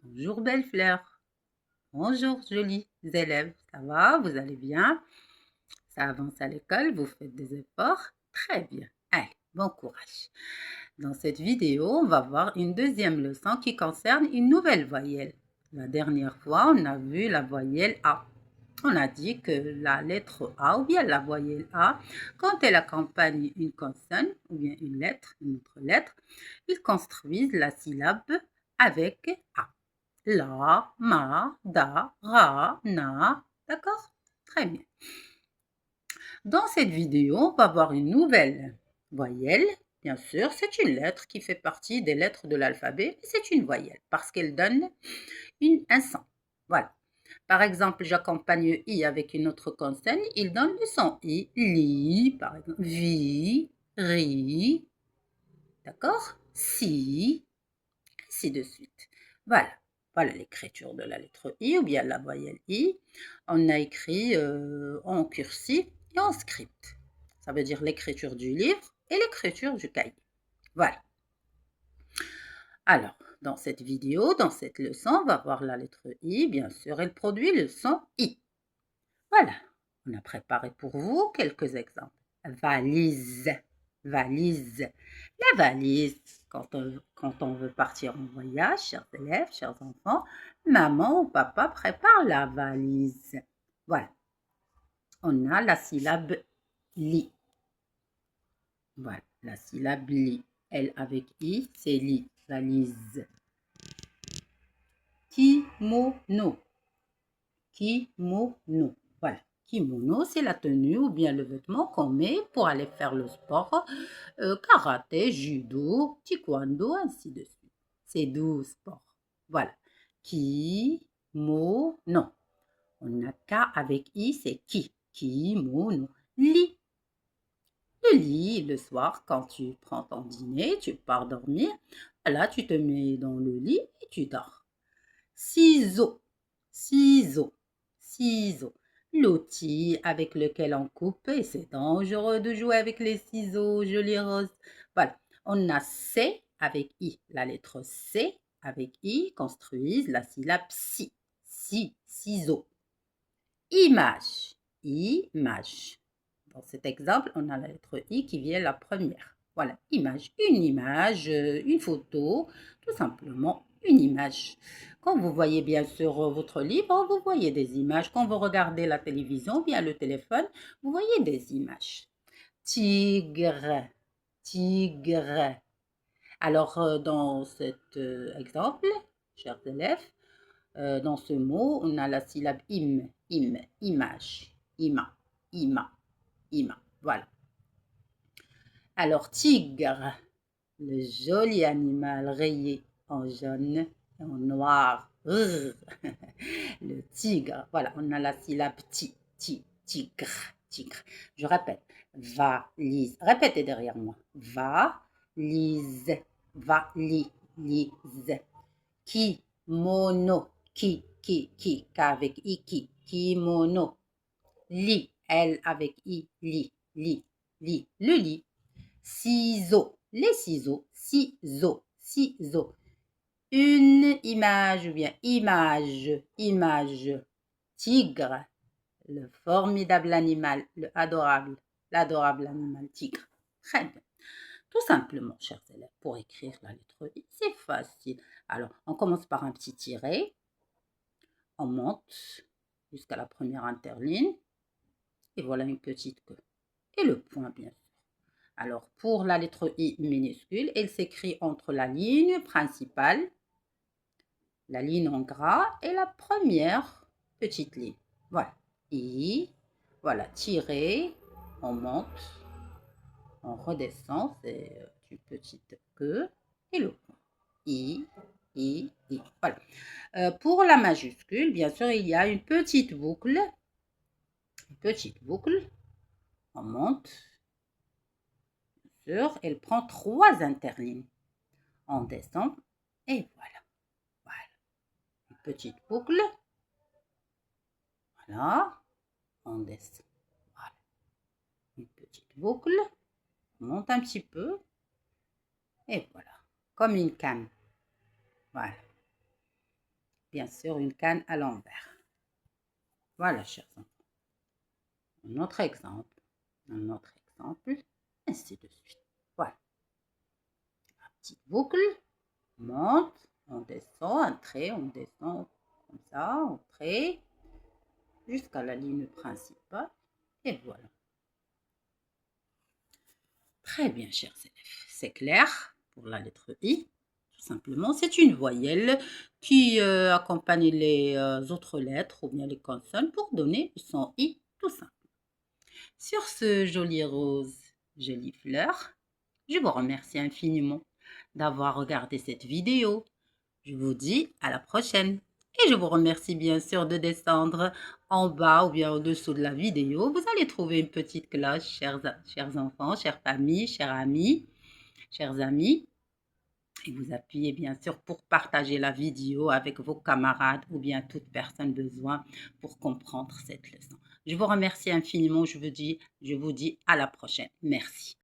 Bonjour belle fleur, bonjour jolis élèves, ça va, vous allez bien? Ça avance à l'école, vous faites des efforts? Très bien, allez, bon courage. Dans cette vidéo, on va voir une deuxième leçon qui concerne une nouvelle voyelle. La dernière fois, on a vu la voyelle A. On a dit que la lettre A ou bien la voyelle A, quand elle accompagne une consonne ou bien une autre lettre, ils construisent la syllabe avec A. La, ma, da, ra, na. D'accord? Très bien. Dans cette vidéo, on va voir une nouvelle voyelle. Bien sûr, c'est une lettre qui fait partie des lettres de l'alphabet, mais c'est une voyelle parce qu'elle donne un son. Voilà. Par exemple, j'accompagne I avec une autre consonne, il donne le son I. Li, par exemple, vi, ri, d'accord? Si, ainsi de suite. Voilà. Voilà l'écriture de la lettre I ou bien la voyelle I. On a écrit en cursif et en script. Ça veut dire l'écriture du livre et l'écriture du cahier. Voilà. Alors, dans cette vidéo, dans cette leçon, on va voir la lettre I. Bien sûr, elle produit le son I. Voilà. On a préparé pour vous quelques exemples. Valise, valise. La valise, quand on veut partir en voyage, chers élèves, chers enfants, maman ou papa prépare la valise. Voilà. On a la syllabe li. Voilà, la syllabe li. L avec I, c'est li, valise. Kimono. Kimono. Voilà. Kimono, c'est la tenue ou bien le vêtement qu'on met pour aller faire le sport, karaté, judo, taekwondo, ainsi de suite. C'est 12 sports. Voilà. Kimono. On a K avec I, c'est ki. Kimono. Lit. Le lit, le soir, quand tu prends ton dîner, tu pars dormir, voilà, tu te mets dans le lit et tu dors. Ciseaux, ciseaux, ciseaux. L'outil avec lequel on coupe, et c'est dangereux de jouer avec les ciseaux, jolie rose. Voilà, on a C avec I. La lettre C avec I construisent la syllabe si. Si, ciseaux. Image, image. Dans cet exemple, on a la lettre I qui vient la première. Voilà, image, une photo, tout simplement une image. Quand vous voyez bien sûr votre livre, vous voyez des images. Quand vous regardez la télévision, bien le téléphone, vous voyez des images. Tigre, tigre. Alors, dans cet exemple, chers élèves, dans ce mot, on a la syllabe image, ima. Voilà. Alors, tigre, le joli animal rayé en jaune et en noir. Le tigre. Voilà, on a la syllabe tigre, tigre. Je répète, valise. Répétez derrière moi. Valise, valise. Kimono, ki, avec i, kimono. Lit, L avec I, lit, le lit. Ciseaux, les ciseaux, ciseaux. Une image ou bien image. Tigre, le formidable animal, l'adorable animal tigre. Très bien. Tout simplement, chers élèves, pour écrire la lettre I, c'est facile. Alors, on commence par un petit tiret. On monte jusqu'à la première interligne. Et voilà une petite queue. Et le point, bien sûr. Alors, pour la lettre I minuscule, elle s'écrit entre la ligne principale, la ligne en gras et la première petite ligne. Voilà. I, voilà, tiré, on monte, on redescend, c'est une petite queue et le point. I. Voilà. Pour la majuscule, bien sûr, il y a une petite boucle. On monte. Elle prend 3 interlignes. On descend et voilà. Une petite boucle. Voilà. On descend. Voilà. Une petite boucle. On monte un petit peu. Et voilà. Comme une canne. Voilà. bien sûr une canne à l'envers. Voilà, chers enfants. Un autre exemple, ainsi de suite. Voilà. La petite boucle, on monte, on descend, un trait, on descend comme ça, un trait, jusqu'à la ligne principale, et voilà. Très bien, chers élèves. C'est clair pour la lettre I. Tout simplement, c'est une voyelle qui accompagne les autres lettres ou bien les consonnes pour donner le son I, tout simple. Sur ce joli rose, jolie fleur, je vous remercie infiniment d'avoir regardé cette vidéo. Je vous dis à la prochaine. Et je vous remercie bien sûr de descendre en bas ou bien au-dessous de la vidéo. Vous allez trouver une petite cloche, chers enfants, chères familles, chers amis. Et vous appuyez bien sûr pour partager la vidéo avec vos camarades ou bien toute personne besoin pour comprendre cette leçon. Je vous remercie infiniment. Je vous dis à la prochaine. Merci.